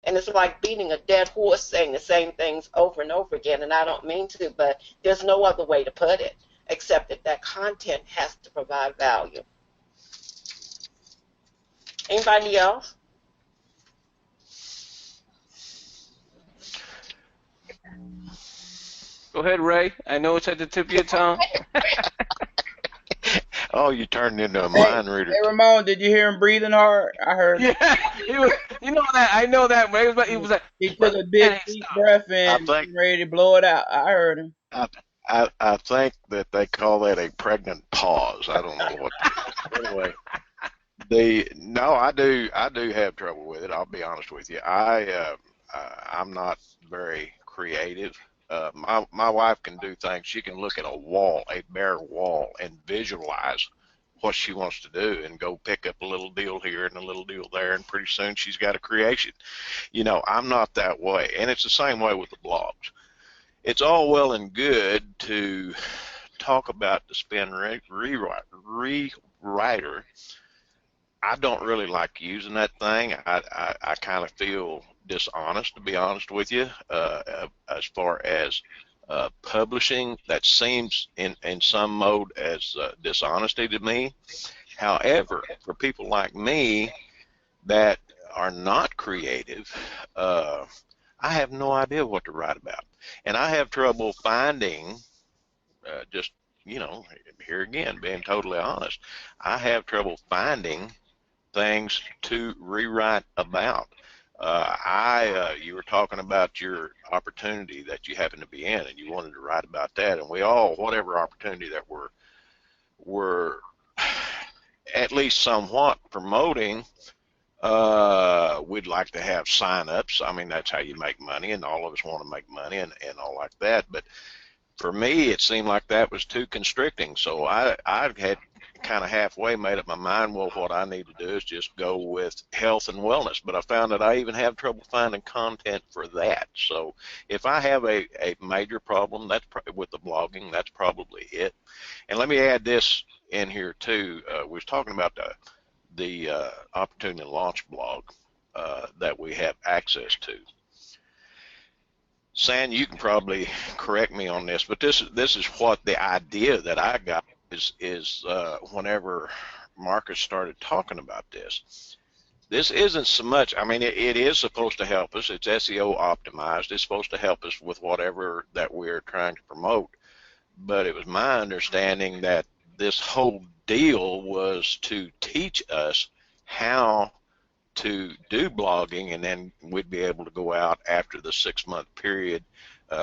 And it's like beating a dead horse saying the same things over and over again. And I don't mean to, but there's no other way to put it except that that content has to provide value. Anybody else? Go ahead, Ray. I know it's at the tip of your tongue. Oh, you turned into a Hey, mind reader. hey, Ramon, did you hear him breathing hard? I heard Yeah, he was. You know that. I know that. But he was like, he took brother, a that big ain't deep stop. breath I in, think ready to blow it out. I heard him. I, I think that they call that a pregnant pause. I don't know what that is. Anyway, the no, I do have trouble with it. I'll be honest with you. I'm not very creative. My wife can do things. She can look at a wall, a bare wall, and visualize what she wants to do, and go pick up a little deal here and a little deal there, and pretty soon she's got a creation. I'm not that way, and it's the same way with the blogs. It's all well and good to talk about the spin rewriter. I don't really like using that thing. I kind of feel dishonest, to be honest with you, as far as publishing. That seems in some mode as dishonesty to me. However, for people like me that are not creative, uh, I have no idea what to write about. And I have trouble finding, just, you know, here again, being totally honest, I have trouble finding things to rewrite about. You were talking about your opportunity that you happen to be in, and you wanted to write about that. And we all, whatever opportunity that we're at least somewhat promoting, we'd like to have sign-ups. I mean, that's how you make money, and all of us want to make money and all like that. But for me, it seemed like that was too constricting. So I had kind of halfway made up my mind, well, what I need to do is just go with health and wellness. But I found that I even have trouble finding content for that. So if I have a major problem, with the blogging, that's probably it. And let me add this in here too. We was talking about the opportunity launch blog that we have access to. San, you can probably correct me on this, but this is what the idea that I got is whenever Marcus started talking about this. This isn't so much. I mean, it is supposed to help us. It's SEO optimized. It's supposed to help us with whatever that we're trying to promote. But it was my understanding that this whole deal was to teach us how to do blogging, and then we'd be able to go out after the 6 month period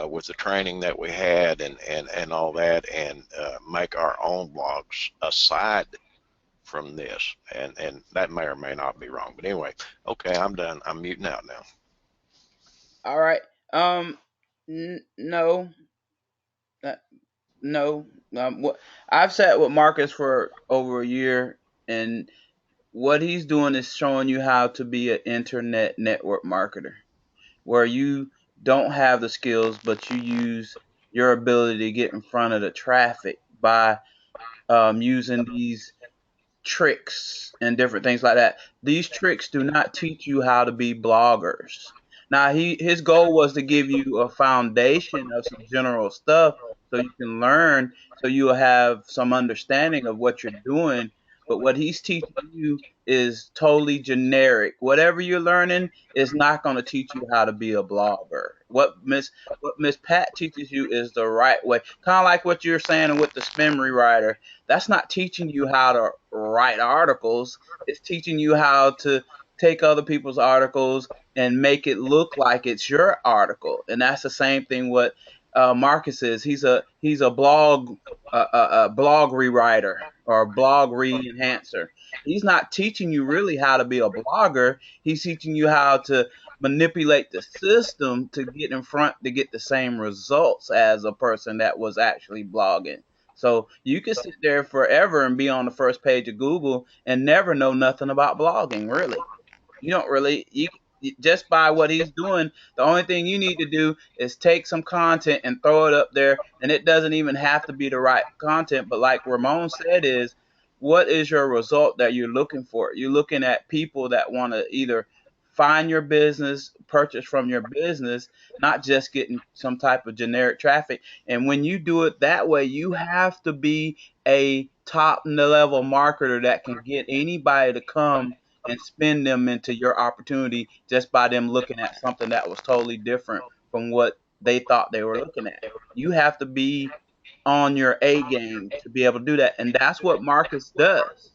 with the training that we had and all that, and make our own blogs aside from this. And that may or may not be wrong. But anyway, okay, I'm done. I'm muting out now. All right. Um, no, uh, no. What I've sat with Marcus for over a year, and what he's doing is showing you how to be an internet network marketer, where you don't have the skills, but you use your ability to get in front of the traffic by using these tricks and different things like that. These tricks do not teach you how to be bloggers. Now his goal was to give you a foundation of some general stuff so you can learn, so you'll have some understanding of what you're doing. But what he's teaching you is totally generic. Whatever you're learning is not going to teach you how to be a blogger. What Miss Pat teaches you is the right way. Kind of like what you're saying with the spin rewriter. That's not teaching you how to write articles. It's teaching you how to take other people's articles and make it look like it's your article. And that's the same thing what Marcus is. He's a blog rewriter or a blog re-enhancer. He's not teaching you really how to be a blogger. He's teaching you how to manipulate the system to get in front to get the same results as a person that was actually blogging. So you could sit there forever and be on the first page of Google and never know nothing about blogging, really. You don't really just by what he's doing, the only thing you need to do is take some content and throw it up there, and it doesn't even have to be the right content, but like Ramon said, what is your result that you're looking for? You're looking at people that want to either find your business, purchase from your business, not just getting some type of generic traffic. And when you do it that way, you have to be a top level marketer that can get anybody to come and spin them into your opportunity just by them looking at something that was totally different from what they thought they were looking at. You have to be on your A game to be able to do that. And that's what Marcus does.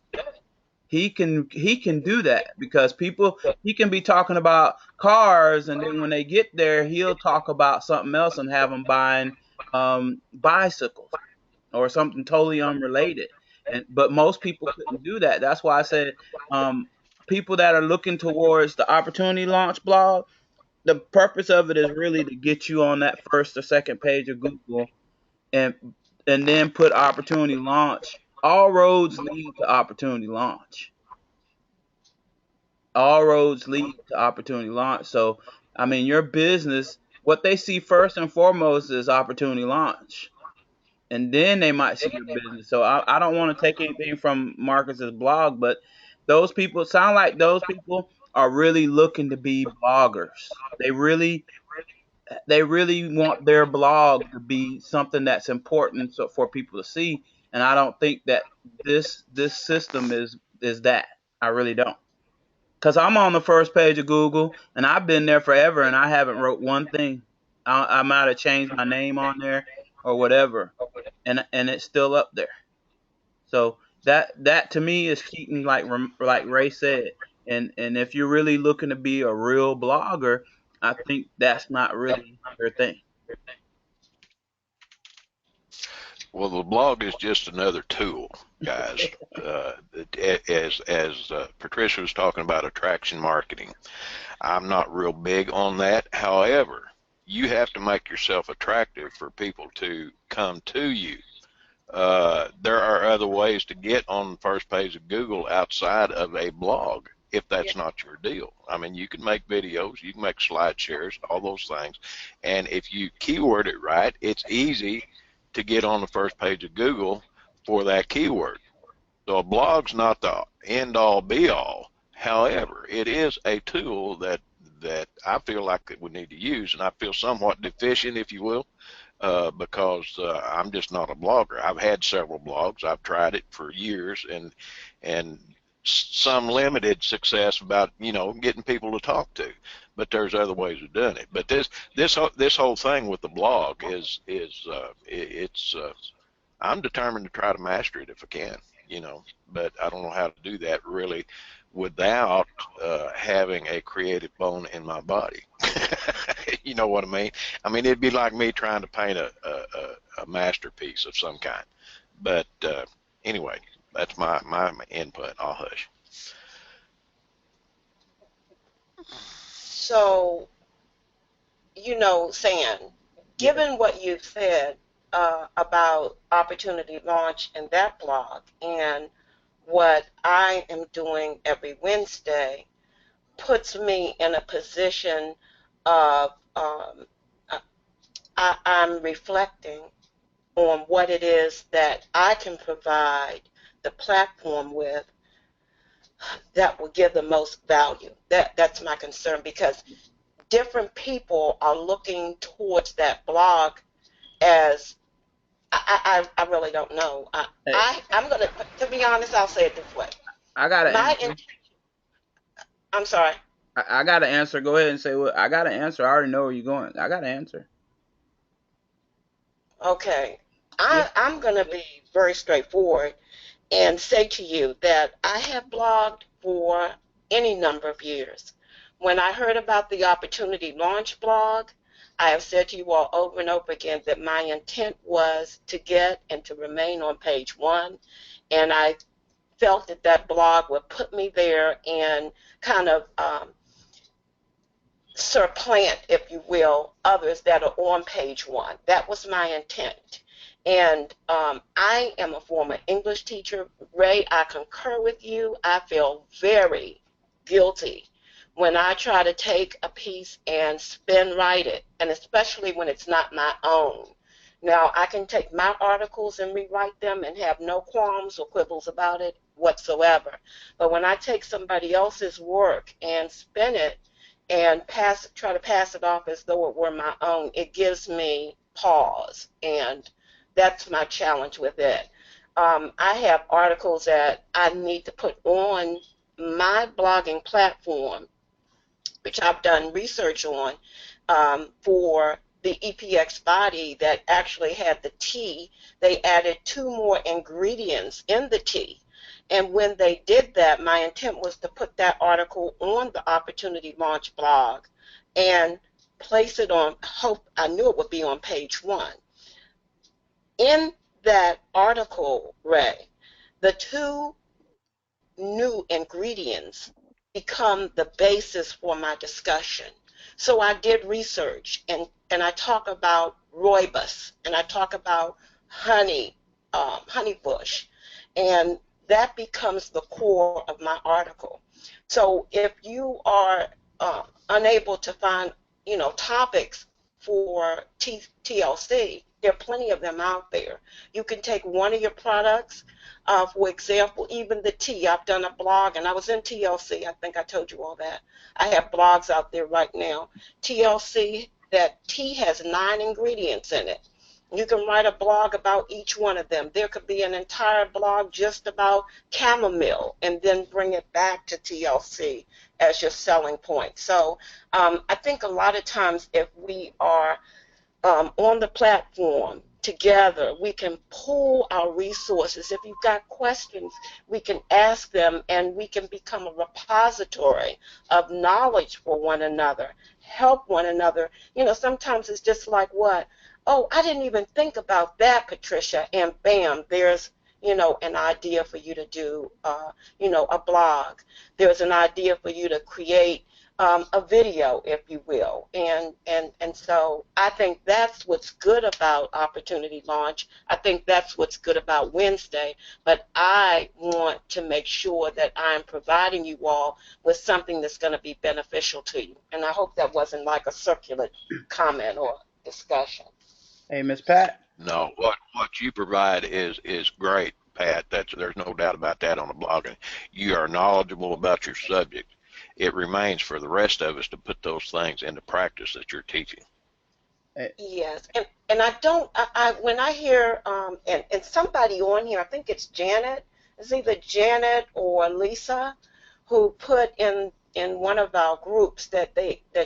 He can do that because people, he can be talking about cars, and then when they get there he'll talk about something else and have them buying bicycles or something totally unrelated. And but most people couldn't do that. That's why I said, um, people that are looking towards the opportunity launch blog, the purpose of it is really to get you on that first or second page of Google, and then put opportunity launch. All roads lead to opportunity launch. All roads lead to opportunity launch. So, I mean, your business, what they see first and foremost is opportunity launch. And then they might see your business. So I don't want to take anything from Marcus's blog, but those people sound like those people are really looking to be bloggers. They really want their blog to be something that's important so for people to see. And I don't think that this system is that. I really don't. Cause I'm on the first page of Google, and I've been there forever, and I haven't wrote one thing. I might have changed my name on there or whatever, and it's still up there. So that to me is cheating, like Ray said. And if you're really looking to be a real blogger, I think that's not really your thing. Well, the blog is just another tool, guys. As Patricia was talking about attraction marketing, I'm not real big on that. However, you have to make yourself attractive for people to come to you. There are other ways to get on the first page of Google outside of a blog if that's not your deal. I mean, you can make videos, you can make slide shares, all those things. And if you keyword it right, it's easy to get on the first page of Google for that keyword. So a blog's not the end-all be-all. However, it is a tool that I feel like that we need to use, and I feel somewhat deficient, if you will, because I'm just not a blogger. I've had several blogs. I've tried it for years, and some limited success about getting people to talk to. But there's other ways of doing it. But this whole thing with the blog it's I'm determined to try to master it if I can, but I don't know how to do that really without having a creative bone in my body. You know what I mean? I mean, it'd be like me trying to paint a masterpiece of some kind. But anyway, that's my input. I'll hush. So, Sam, given what you've said about opportunity launch and that blog, and what I am doing every Wednesday, puts me in a position of I'm reflecting on what it is that I can provide the platform with that will give the most value. That's my concern, because different people are looking towards that blog as I really don't know. I'm gonna, to be honest, I'll say it this way. I got an answer. I'm sorry. I got an answer. Go ahead and say what. I got an answer. I already know where you're going. I got an answer. Okay. I'm going to be very straightforward and say to you that I have blogged for any number of years. When I heard about the Opportunity Launch blog, I have said to you all over and over again that my intent was to get and to remain on page one, and I felt that that blog would put me there and kind of supplant, if you will, others that are on page one. That was my intent. And I am a former English teacher. Ray, I concur with you. I feel very guilty when I try to take a piece and spin write it, and especially when it's not my own. Now, I can take my articles and rewrite them and have no qualms or quibbles about it. whatsoever. But when I take somebody else's work and spin it and try to pass it off as though it were my own, it gives me pause, and that's my challenge with it. I have articles that I need to put on my blogging platform, which I've done research on, for the EPX body that actually had the tea. They added two more ingredients in the tea. And when they did that, my intent was to put that article on the Opportunity Launch blog and place it on, hope I knew it would be on page one. In that article, Ray, the two new ingredients become the basis for my discussion. So I did research, and I talk about rooibos, and I talk about honey bush, and that becomes the core of my article. So if you are unable to find, topics for TLC, there are plenty of them out there. You can take one of your products, for example, even the tea. I've done a blog, and I was in TLC. I think I told you all that. I have blogs out there right now. TLC, that tea has 9 ingredients in it. You can write a blog about each one of them. There could be an entire blog just about chamomile and then bring it back to TLC as your selling point. So I think a lot of times if we are on the platform together, we can pool our resources. If you've got questions, we can ask them, and we can become a repository of knowledge for one another, help one another. Sometimes it's just like, what? Oh, I didn't even think about that, Patricia, and bam, there's an idea for you to do, a blog. There's an idea for you to create a video, if you will. And so I think that's what's good about Opportunity Launch. I think that's what's good about Wednesday. But I want to make sure that I'm providing you all with something that's going to be beneficial to you. And I hope that wasn't like a circular comment or discussion. Hey, Miss Pat. No, what you provide is great, Pat. There's no doubt about that on the blogging. You are knowledgeable about your subject. It remains for the rest of us to put those things into practice that you're teaching. Yes, and I don't, when I hear, and somebody on here, I think it's Janet, it's either Janet or Lisa, who put in one of our groups that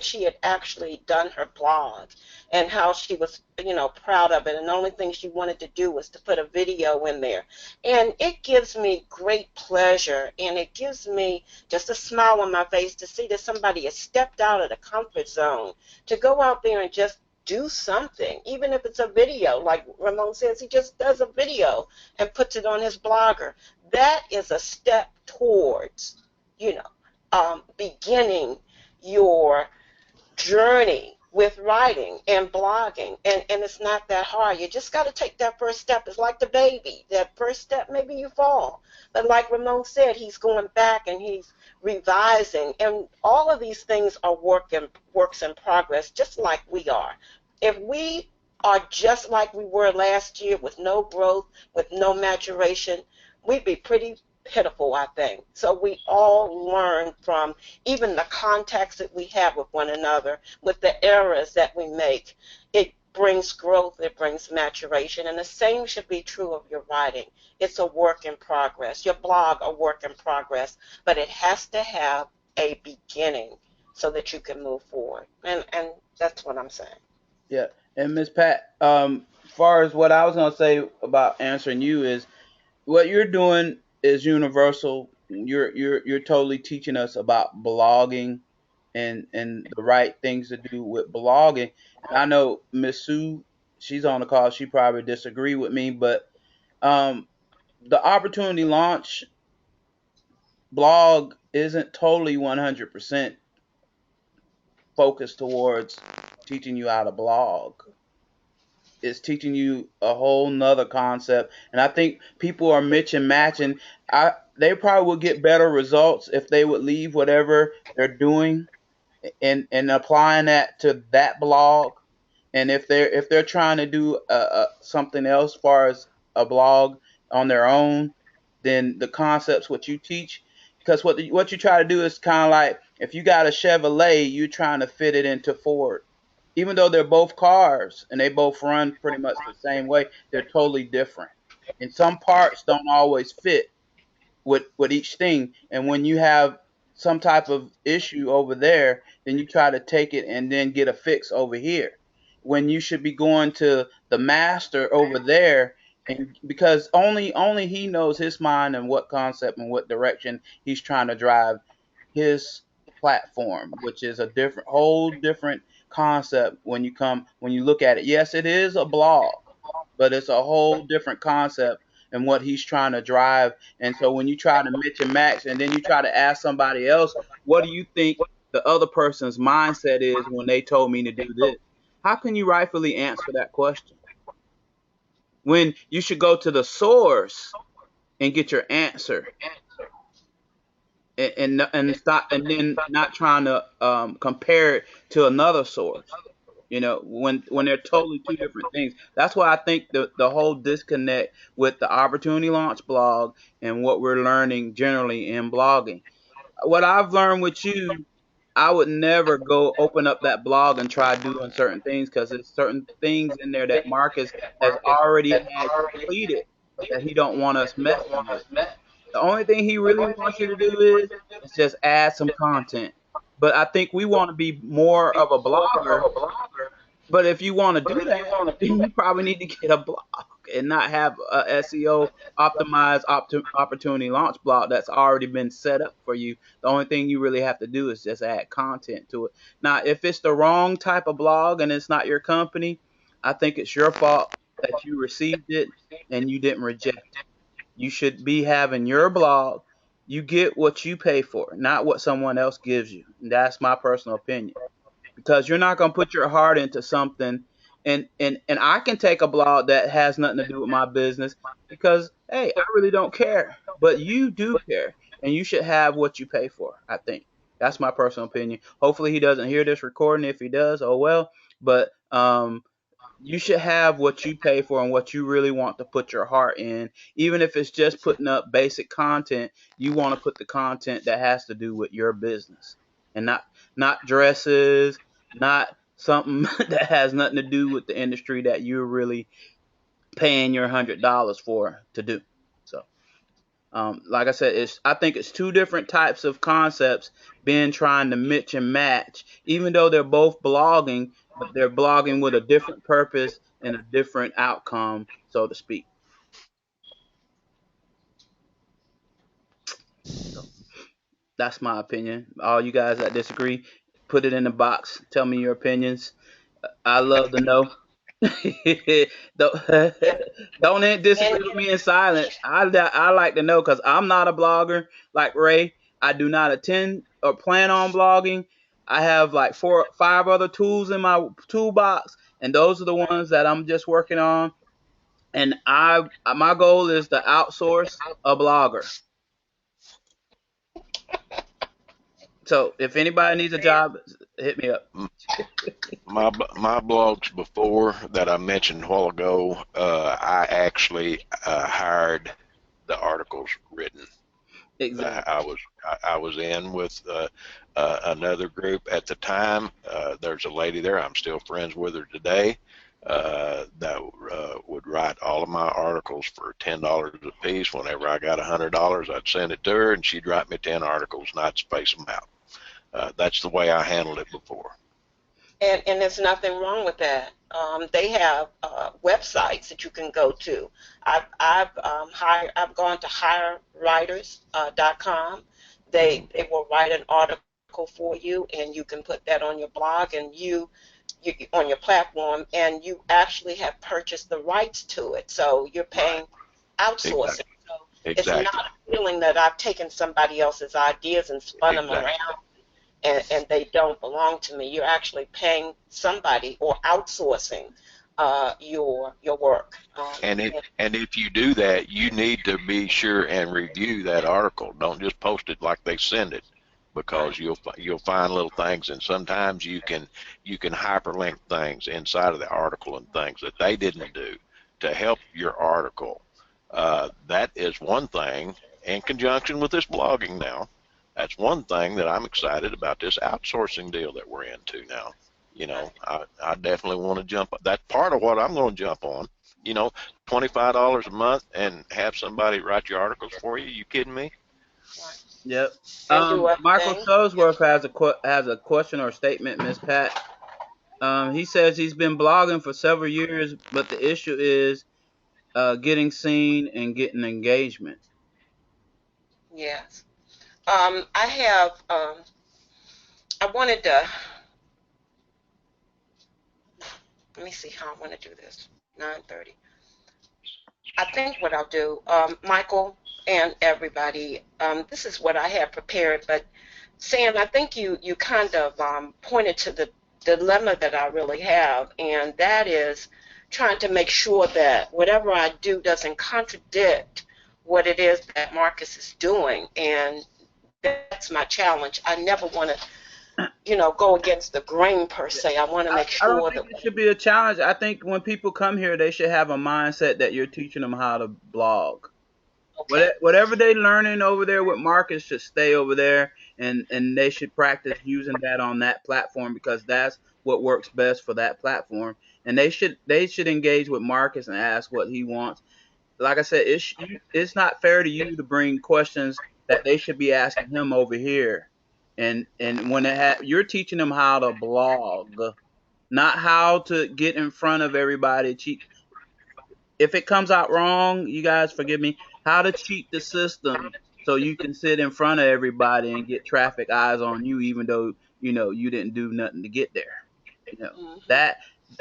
she had actually done her blog, and how she was, proud of it, and the only thing she wanted to do was to put a video in there. And it gives me great pleasure, and it gives me just a smile on my face to see that somebody has stepped out of the comfort zone to go out there and just do something, even if it's a video. Like Ramon says, he just does a video and puts it on his blogger. That is a step towards, beginning your journey with writing and blogging, and it's not that hard. You just got to take that first step. It's like the baby. That first step, maybe you fall, but like Ramon said, he's going back and he's revising, and all of these things are works in progress, just like we are. If we are just like we were last year, with no growth, with no maturation, we'd be pretty pitiful, I think. So we all learn from even the contacts that we have with one another, with the errors that we make. It brings growth, it brings maturation, and the same should be true of your writing. It's a work in progress. Your blog, a work in progress, but it has to have a beginning so that you can move forward. And that's what I'm saying. Yeah, and Miss Pat, far as what I was gonna say about answering you is, what you're doing is universal. You're totally teaching us about blogging and the right things to do with blogging. And I know Miss Sue, she's on the call. She probably disagree with me, but um, the Opportunity Launch blog isn't totally 100% focused towards teaching you how to blog. It's teaching you a whole nother concept, and I think people are mix and matching. They probably would get better results if they would leave whatever they're doing and applying that to that blog. And if they're trying to do something else, as far as a blog on their own, than the concepts what you teach. Because what you try to do is kind of like if you got a Chevrolet, you're trying to fit it into Ford. Even though they're both cars and they both run pretty much the same way, they're totally different. And some parts don't always fit with each thing. And when you have some type of issue over there, then you try to take it and then get a fix over here. When you should be going to the master over there, and because only he knows his mind and what concept and what direction he's trying to drive his platform, which is a whole different concept when you look at it. Yes, it is a blog, but it's a whole different concept and what he's trying to drive. And so when you try to mix and match and then you try to ask somebody else, what do you think the other person's mindset is when they told me to do this? How can you rightfully answer that question? When you should go to the source and get your answer and stop and then not trying to compare it to another source. When they're totally two different things. That's why I think the whole disconnect with the opportunity launch blog and what we're learning generally in blogging. What I've learned with you, I would never go open up that blog and try doing certain things because there's certain things in there that Marcus has already had completed that he don't want us messing with. The only thing he really wants you to do is just add some content. But I think we want to be more of a blogger. But if you want to do that, then you probably need to get a blog and not have a SEO optimized opportunity launch blog that's already been set up for you. The only thing you really have to do is just add content to it. Now, if it's the wrong type of blog and it's not your company, I think it's your fault that you received it and you didn't reject it. You should be having your blog. You get what you pay for, not what someone else gives you. And that's my personal opinion. Because you're not going to put your heart into something and I can take a blog that has nothing to do with my business because hey, I really don't care, but you do care and you should have what you pay for. I think that's my personal opinion. Hopefully he doesn't hear this recording. If he does, oh well. But you should have what you pay for and what you really want to put your heart in. Even if it's just putting up basic content, you want to put the content that has to do with your business and not dresses, not something that has nothing to do with the industry that you're really paying your $100 for to do. So, like I said, I think it's two different types of concepts being trying to mix and match, even though they're both blogging, but they're blogging with a different purpose and a different outcome, so to speak. So that's my opinion. All you guys that disagree, put it in the box. Tell me your opinions. I love to know. don't don't And disagree with me in silence. I like to know because I'm not a blogger like Ray. I do not attend or plan on blogging. I have like 5 other tools in my toolbox, and those are the ones that I'm just working on. And my goal is to outsource a blogger. So if anybody needs a job, hit me up. My blogs before that I mentioned a while ago, I actually hired the articles written. Exactly. I was in with another group at the time. There's a lady there. I'm still friends with her today. That would write all of my articles for $10 a piece. Whenever I got $100, I'd send it to her, and she'd write me 10 articles, and I'd space them out. That's the way I handled it before. and there's nothing wrong with that. They have websites that you can go to. I've gone to hirewriters.com. They will write an article for you, and you can put that on your blog and you on your platform, and you actually have purchased the rights to it. So you're paying outsourcing. Exactly. So it's Exactly. not a feeling that I've taken somebody else's ideas and spun them Exactly. around and they don't belong to me. You're actually paying somebody or outsourcing your work. And if you do that, you need to be sure and review that article. Don't just post it like they send it, Right. because you'll find little things, and sometimes you can hyperlink things inside of the article and things that they didn't do to help your article That is one thing in conjunction with this blogging now. That's one thing that I'm excited about this outsourcing deal that we're into now. I definitely want to jump. That's part of what I'm going to jump on. $25 a month and have somebody write your articles for you. You kidding me? Right. Yep. And do Michael everything. Shuttlesworth has a question or statement, Miss Pat. He says he's been blogging for several years, but the issue is getting seen and getting engagement. Yes. I have. I wanted to. Let me see how I want to do this. 9:30. I think what I'll do, Michael and everybody, this is what I have prepared. But Sam, I think you kind of pointed to the dilemma that I really have, and that is trying to make sure that whatever I do doesn't contradict what it is that Marcus is doing, and that's my challenge. I never want to, go against the grain per se. I want to make I don't sure think that. it should be a challenge. I think when people come here, they should have a mindset that you're teaching them how to blog. Okay. Whatever they learning over there with Marcus should stay over there, and they should practice using that on that platform because that's what works best for that platform. And they should engage with Marcus and ask what he wants. Like I said, it's not fair to you to bring questions that they should be asking him over here. And when you're teaching them how to blog, not how to get in front of everybody. If it comes out wrong, you guys forgive me. How to cheat the system so you can sit in front of everybody and get traffic eyes on you, even though you didn't do nothing to get there. Hmm. That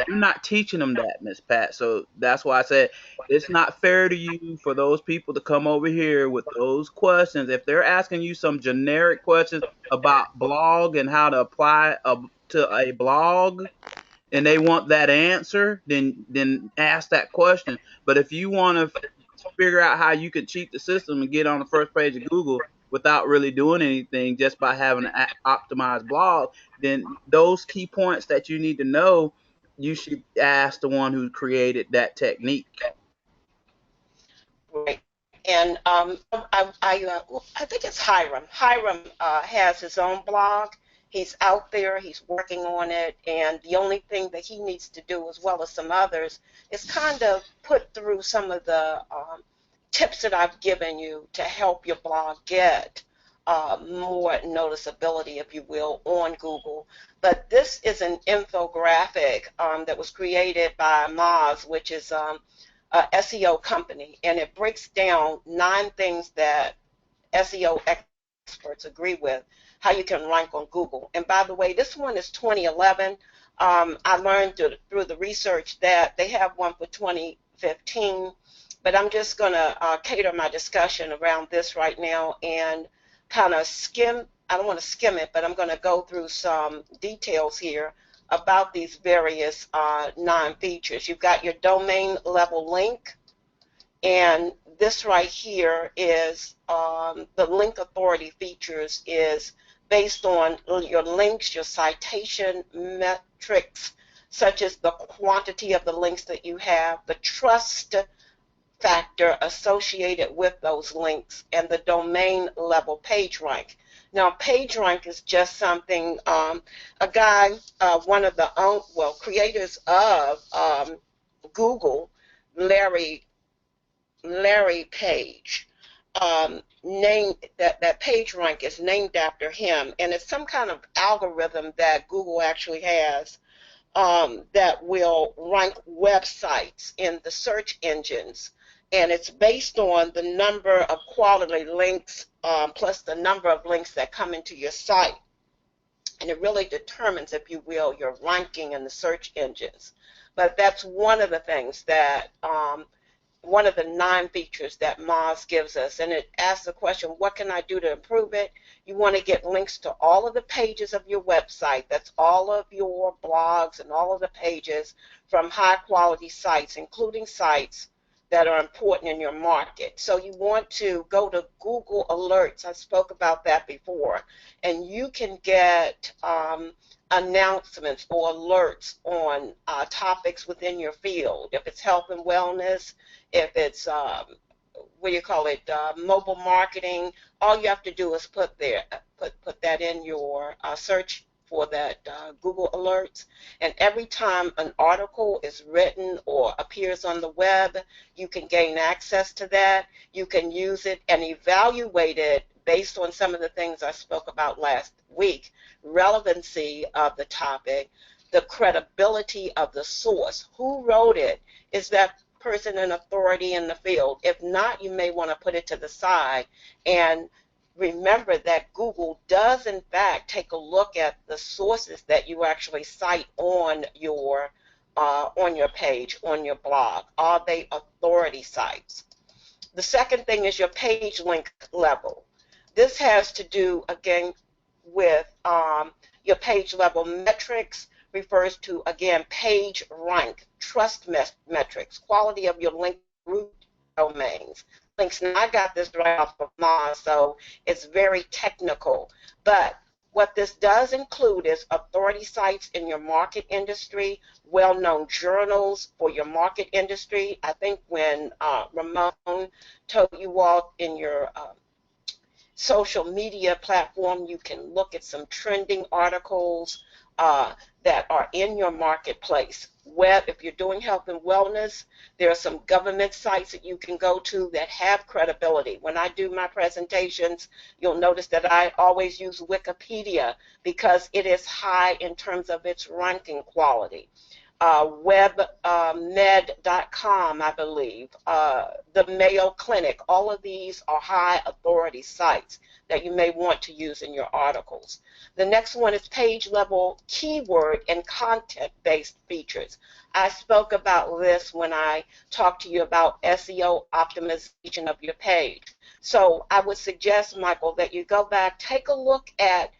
you're not teaching them that, Miss Pat. So that's why I said it's not fair to you for those people to come over here with those questions. If they're asking you some generic questions about blog and how to apply to a blog, and they want that answer, then ask that question. But if you want to figure out how you can cheat the system and get on the first page of Google without really doing anything just by having an optimized blog, then those key points that you need to know, you should ask the one who created that technique. Right. And I think it's Hiram. Hiram has his own blog. He's out there. He's working on it. And the only thing that he needs to do, as well as some others, is kind of put through some of the tips that I've given you to help your blog get more noticeability, if you will, on Google. But this is an infographic that was created by Moz, which is SEO company, and it breaks down 9 things that SEO experts agree with how you can rank on Google. And by the way, this one is 2011. I learned through the research that they have one for 2015, but I'm just going to cater my discussion around this right now and kind of skim. I don't want to skim it, but I'm going to go through some details here about these various 9 features. You've got your domain level link, and this right here is the link authority features is based on your links, your citation metrics, such as the quantity of the links that you have, the trust factor associated with those links, and the domain level page rank. Now, page rank is just something a guy, one of the creators of Google, Larry Page, named that page rank is named after him, and it's some kind of algorithm that Google actually has that will rank websites in the search engines. And it's based on the number of quality links plus the number of links that come into your site. And it really determines, if you will, your ranking in the search engines. But that's one of the things that one of the 9 features that Moz gives us, and it asks the question, what can I do to improve it? You want to get links to all of the pages of your website. That's all of your blogs and all of the pages from high quality sites, including sites that are important in your market. So you want to go to Google Alerts. I spoke about that before. And you can get announcements or alerts on topics within your field. If it's health and wellness, if it's what do you call it, mobile marketing. All you have to do is put that in your search for that Google alerts, and every time an article is written or appears on the web, you can gain access to that. You can use it and evaluate it based on some of the things I spoke about last week: relevancy of the topic, the credibility of the source. Who wrote it? Is that person an authority in the field? If not, you may want to put it to the side and remember that Google does in fact take a look at the sources that you actually cite on your page, on your blog. Are they authority sites? The second thing is your page link level. This has to do again with your page level metrics. Refers to, again, page rank, trust metrics, quality of your link root domains. Links, now I got this right off of Moz, so it's very technical. But what this does include is authority sites in your market industry, well-known journals for your market industry. I think when Ramon told you all in your social media platform, you can look at some trending articles that are in your marketplace. Web, if you're doing health and wellness, there are some government sites that you can go to that have credibility. When I do my presentations, you'll notice that I always use Wikipedia because it is high in terms of its ranking quality. WebMed.com, I believe, the Mayo Clinic, all of these are high authority sites that you may want to use in your articles. The next one is page level keyword and content-based features. I spoke about this when I talked to you about SEO optimization of your page. So I would suggest, Michael, that you go back, take a look at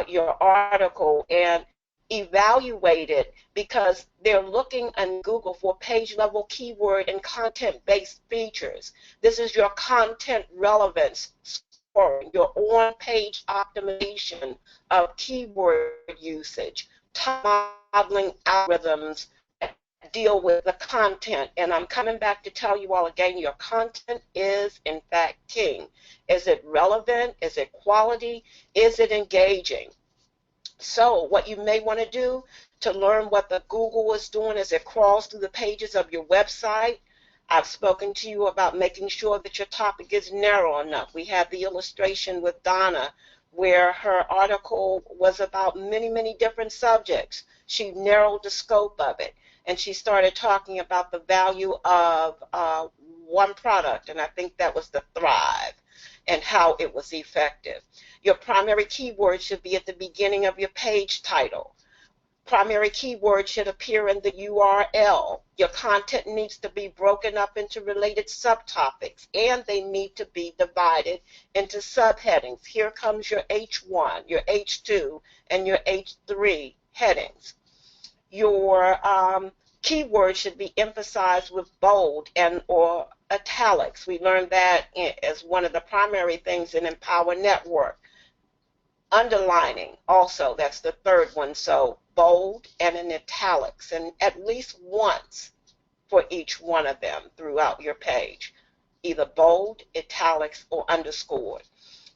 your article and evaluate it, because they're looking on Google for page level keyword and content-based features. This is your content relevance scoring, your on-page optimization of keyword usage, modeling algorithms that deal with the content. And I'm coming back to tell you all again, your content is in fact king. Is it relevant? Is it quality? Is it engaging? So what you may want to do to learn what the Google is doing as it crawls through the pages of your website, I've spoken to you about making sure that your topic is narrow enough. We had the illustration with Donna where her article was about many, many different subjects. She narrowed the scope of it, and she started talking about the value of one product, and I think that was the Thrive, and how it was effective. Your primary keyword should be at the beginning of your page title. Primary keyword should appear in the URL. Your content needs to be broken up into related subtopics, and they need to be divided into subheadings. Here comes your H1, your H2, and your H3 headings. Your keyword should be emphasized with bold and or italics. We learned that as one of the primary things in Empower Network. Underlining also, that's the third one, so bold and in italics, and at least once for each one of them throughout your page, either bold, italics, or underscored.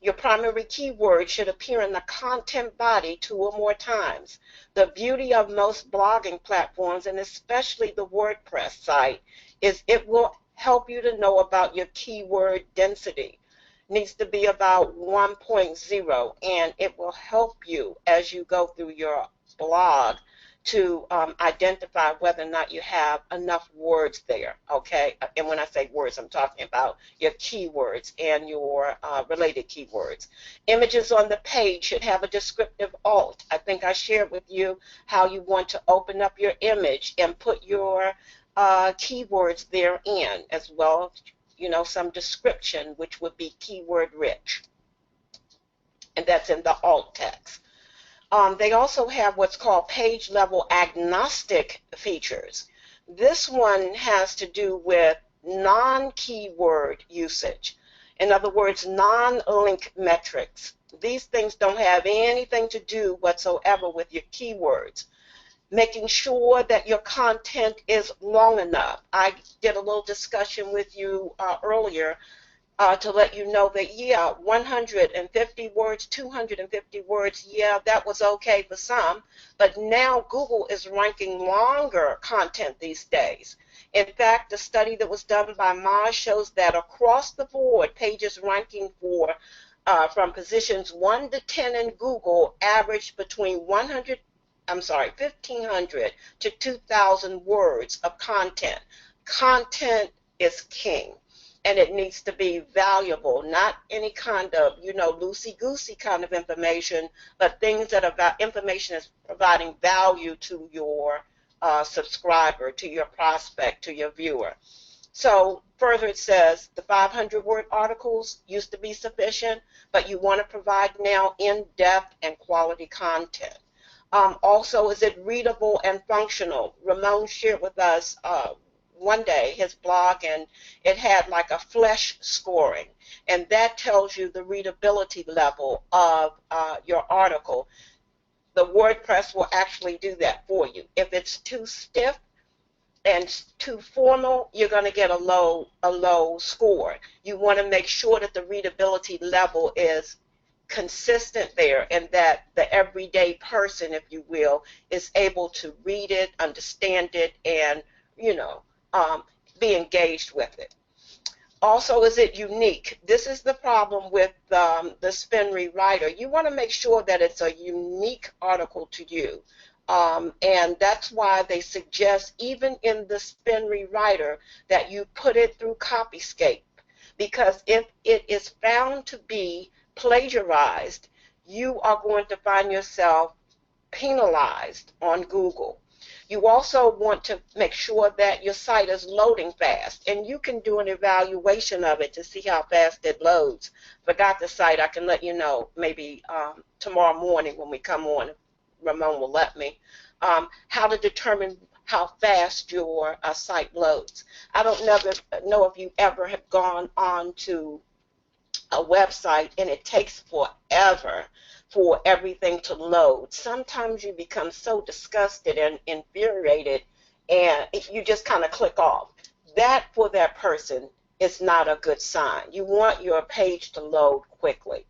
Your primary keyword should appear in the content body 2 or more times. The beauty of most blogging platforms, and especially the WordPress site, is it will help you to know about your keyword density. Needs to be about 1.0, and it will help you as you go through your blog to identify whether or not you have enough words there, okay? And when I say words, I'm talking about your keywords and your related keywords. Images on the page should have a descriptive alt. I think I shared with you how you want to open up your image and put your keywords therein, as well as, you know, some description, which would be keyword rich. And that's in the alt text. They also have what's called page level agnostic features. This one has to do with non-keyword usage. In other words, non-link metrics. These things don't have anything to do whatsoever with your keywords. making sure that your content is long enough. I did a little discussion with you earlier to let you know that, yeah, 150 words, 250 words, yeah, that was okay for some, but now Google is ranking longer content these days. In fact, the study that was done by Moz shows that across the board, pages ranking for from positions 1 to 10 in Google averaged between 1,500 to 2,000 words of content. Content is king, and it needs to be valuable, not any kind of, loosey-goosey kind of information, but things that are information is providing value to your subscriber, to your prospect, to your viewer. So further it says the 500-word articles used to be sufficient, but you want to provide now in-depth and quality content. Also, is it readable and functional? Ramon shared with us one day his blog, and it had like a flesh scoring, and that tells you the readability level of your article. The WordPress will actually do that for you. If it's too stiff and too formal, you're going to get a low score. You want to make sure that the readability level is consistent there, and that the everyday person, if you will, is able to read it, understand it, and be engaged with it. Also, is it unique? This is the problem with the spin rewriter. You want to make sure that it's a unique article to you. And that's why they suggest, even in the spin rewriter, that you put it through Copyscape. Because if it is found to be plagiarized, you are going to find yourself penalized on Google. You also want to make sure that your site is loading fast, and you can do an evaluation of it to see how fast it loads. Forgot the site, I can let you know maybe tomorrow morning when we come on, Ramon will let me, how to determine how fast your site loads. I don't know if you ever have gone on to a website and it takes forever for everything to load. Sometimes you become so disgusted and infuriated and you just kind of click off. That, for that person, is not a good sign. You want your page to load quickly.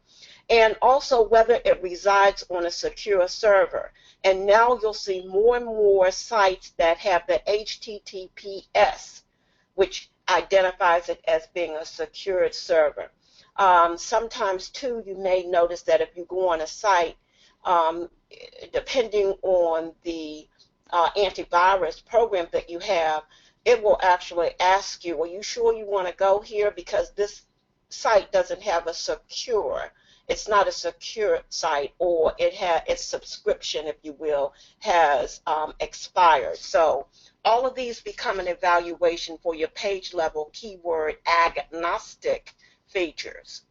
And also whether it resides on a secure server. And now you'll see more and more sites that have the HTTPS, which identifies it as being a secured server. Sometimes, too, you may notice that if you go on a site, depending on the antivirus program that you have, it will actually ask you, are you sure you want to go here? Because this site doesn't have a secure, it's not a secure site, or its subscription, if you will, has expired. So all of these become an evaluation for your page level keyword agnostic features.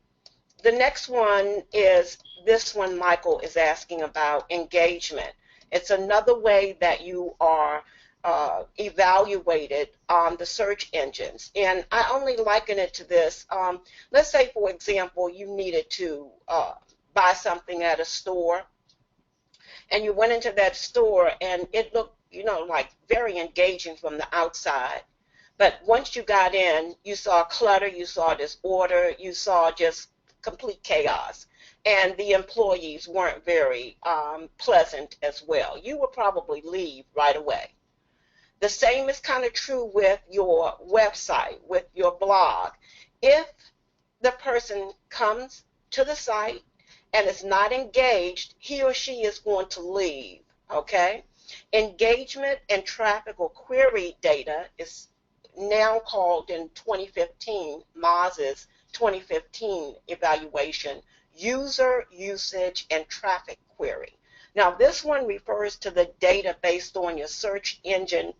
The next one is this one Michael is asking about, engagement. It's another way that you are evaluated on the search engines. And I only liken it to this. Let's say, for example, you needed to buy something at a store, and you went into that store and it looked, like very engaging from the outside. But once you got in, you saw clutter, you saw disorder, you saw just complete chaos. And the employees weren't very pleasant as well. You would probably leave right away. The same is kind of true with your website, with your blog. If the person comes to the site and is not engaged, he or she is going to leave, okay? Engagement and traffic or query data is now called, in 2015, Moz's 2015 evaluation, user usage and traffic query. Now this one refers to the data based on your search engine,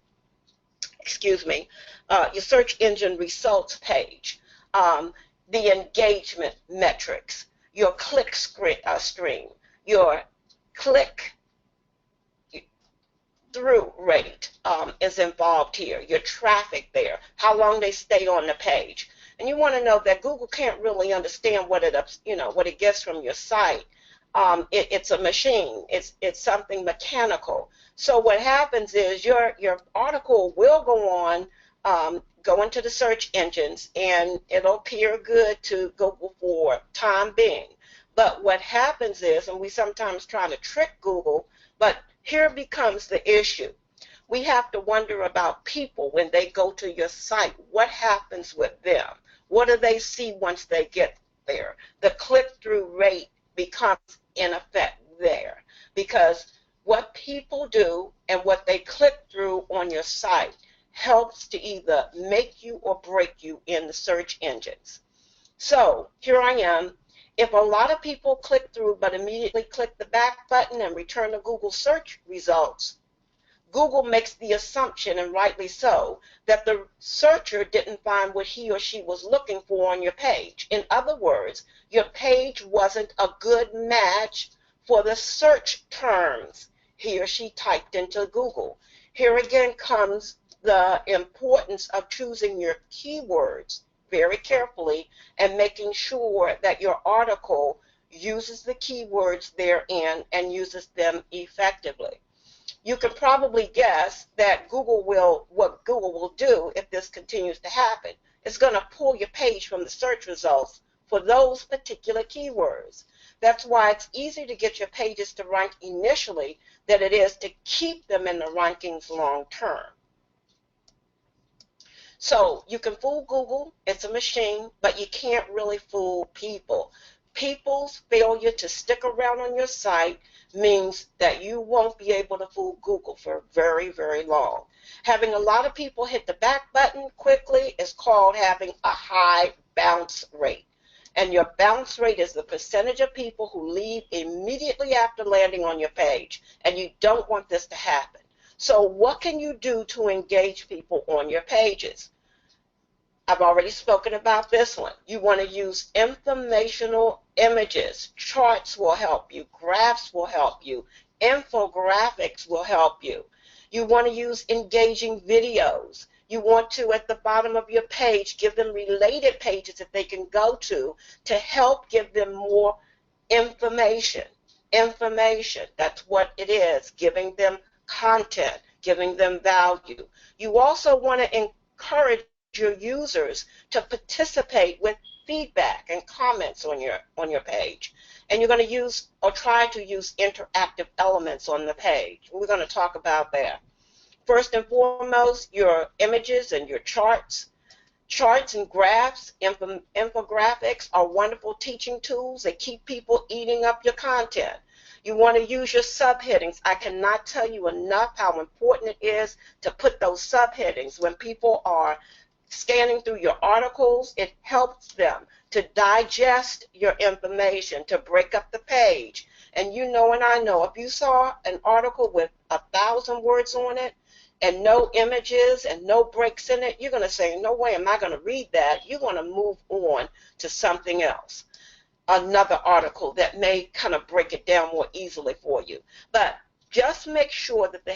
your search engine results page, the engagement metrics, your click stream, your click through rate is involved here, your traffic there, how long they stay on the page. And you want to know that Google can't really understand what it gets from your site It's a machine. It's something mechanical. So what happens is your article will go on, go into the search engines, and it'll appear good to Google for time being. But what happens is, and we sometimes try to trick Google, but here becomes the issue. We have to wonder about people when they go to your site. What happens with them? What do they see once they get there? The click-through rate becomes in effect there, because what people do and what they click through on your site helps to either make you or break you in the search engines. So here I am. If a lot of people click through but immediately click the back button and return to Google search results, Google makes the assumption, and rightly so, that the searcher didn't find what he or she was looking for on your page. In other words, your page wasn't a good match for the search terms he or she typed into Google. Here again comes the importance of choosing your keywords very carefully and making sure that your article uses the keywords therein and uses them effectively. You can probably guess that what Google will do if this continues to happen. It's going to pull your page from the search results for those particular keywords. That's why it's easier to get your pages to rank initially than it is to keep them in the rankings long term. So you can fool Google, it's a machine, but you can't really fool people. People's failure to stick around on your site means that you won't be able to fool Google for very, very long. Having a lot of people hit the back button quickly is called having a high bounce rate. And your bounce rate is the percentage of people who leave immediately after landing on your page. And you don't want this to happen. So what can you do to engage people on your pages? I've already spoken about this one. You want to use informational images. Charts will help you. Graphs will help you. Infographics will help you. You want to use engaging videos. You want to, at the bottom of your page, give them related pages that they can go to help give them more information. Information, that's what it is, giving them content, giving them value. You also want to encourage your users to participate with feedback and comments on your page. And you're going to use or try to use interactive elements on the page. We're going to talk about that. First and foremost, your images and your charts. Charts and graphs, infographics are wonderful teaching tools that keep people eating up your content. You want to use your subheadings. I cannot tell you enough how important it is to put those subheadings. When people are scanning through your articles, it helps them to digest your information, to break up the page. And you know, and I know, if you saw an article with 1,000 words on it and no images and no breaks in it, you're going to say, no way am I going to read that. You're going to move on to something else, another article that may kind of break it down more easily for you. But just make sure that the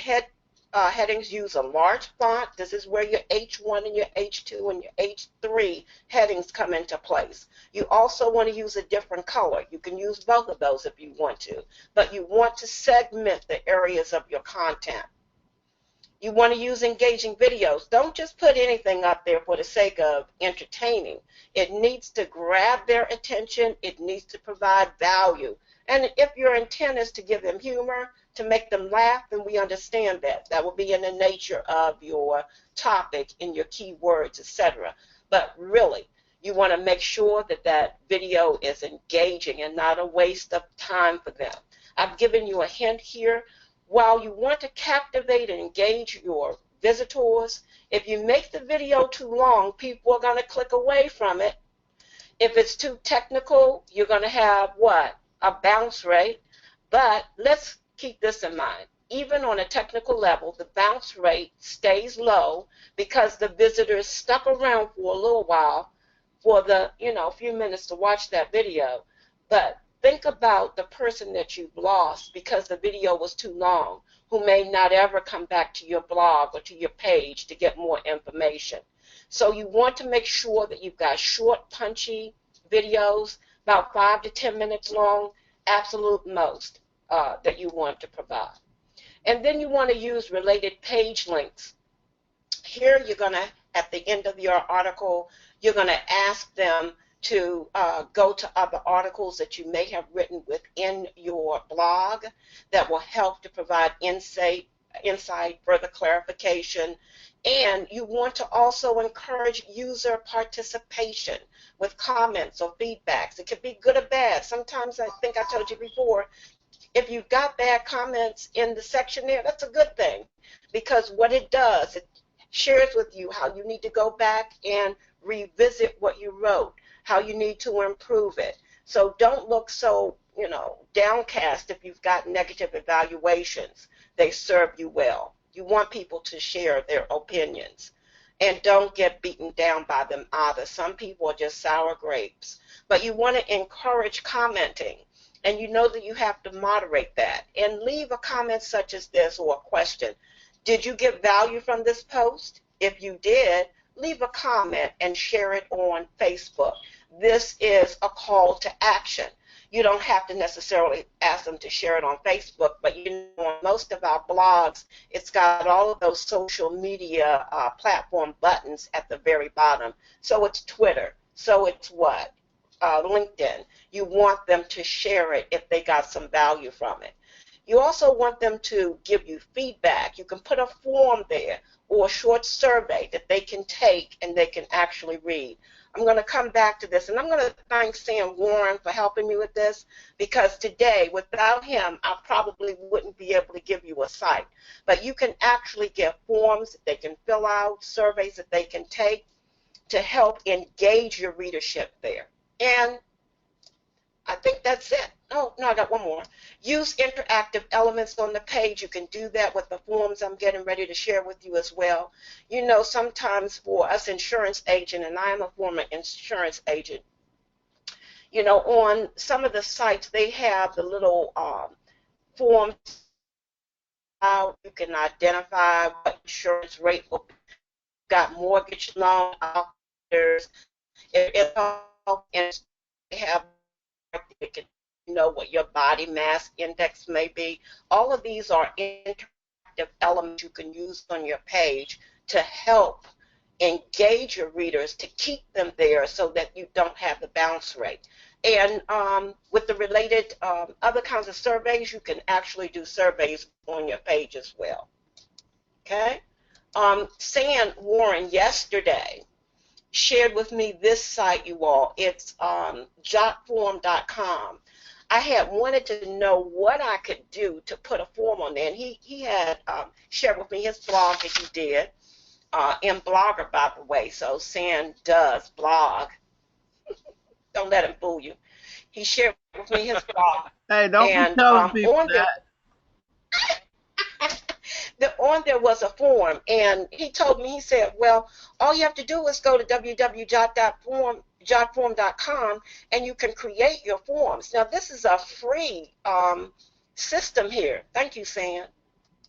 headings use a large font. This is where your H1 and your H2 and your H3 headings come into place. You also want to use a different color. You can use both of those if you want to, but you want to segment the areas of your content. You want to use engaging videos. Don't just put anything up there for the sake of entertaining. It needs to grab their attention. It needs to provide value. And if your intent is to give them humor, to make them laugh, then we understand that. That will be in the nature of your topic, in your keywords, etc. But really, you want to make sure that that video is engaging and not a waste of time for them. I've given you a hint here. While you want to captivate and engage your visitors, if you make the video too long, people are going to click away from it. If it's too technical, you're going to have what? A bounce rate. But let's keep this in mind. Even on a technical level, the bounce rate stays low because the visitors stuck around for a little while for the, a few minutes to watch that video. But think about the person that you've lost because the video was too long, who may not ever come back to your blog or to your page to get more information. So you want to make sure that you've got short, punchy videos, about 5 to 10 minutes long, absolute most that you want to provide. And then you want to use related page links. Here you're going to, at the end of your article, you're going to ask them to go to other articles that you may have written within your blog that will help to provide insight, further clarification. And you want to also encourage user participation with comments or feedbacks. It could be good or bad. Sometimes, I think I told you before, if you've got bad comments in the section there, that's a good thing, because what it does, it shares with you how you need to go back and revisit what you wrote, how you need to improve it. So don't look so, downcast if you've got negative evaluations. They serve you well. You want people to share their opinions. And don't get beaten down by them either. Some people are just sour grapes. But you want to encourage commenting. And you know that you have to moderate that. And leave a comment such as this, or a question. Did you get value from this post? If you did, leave a comment and share it on Facebook. This is a call to action. You don't have to necessarily ask them to share it on Facebook, but on most of our blogs, it's got all of those social media platform buttons at the very bottom. So it's Twitter. So it's what? LinkedIn. You want them to share it if they got some value from it. You also want them to give you feedback. You can put a form there or a short survey that they can take and they can actually read. I'm going to come back to this, and I'm going to thank Sam Warren for helping me with this, because today, without him, I probably wouldn't be able to give you a site. But you can actually get forms that they can fill out, surveys that they can take to help engage your readership there. And I think that's it. Oh, no, I got one more. Use interactive elements on the page. You can do that with the forms I'm getting ready to share with you as well. Sometimes for us insurance agent, and I am a former insurance agent, on some of the sites, they have the little forms out. You can identify what insurance rate will be. Got mortgage loan offers. It all, and they have what your body mass index may be. All of these are interactive elements you can use on your page to help engage your readers, to keep them there so that you don't have the bounce rate. And with the related other kinds of surveys, you can actually do surveys on your page as well. Okay? Sam Warren yesterday shared with me this site, you all. It's jotform.com. I had wanted to know what I could do to put a form on there, and he had shared with me his blog that he did in Blogger, by the way. So Sam does blog. Don't let him fool you. He shared with me his blog. Hey, don't be telling people that. On there was a form, and he told me, he said, well, all you have to do is go to www.jotform.com and you can create your forms. Now, this is a free system here. Thank you, Sam.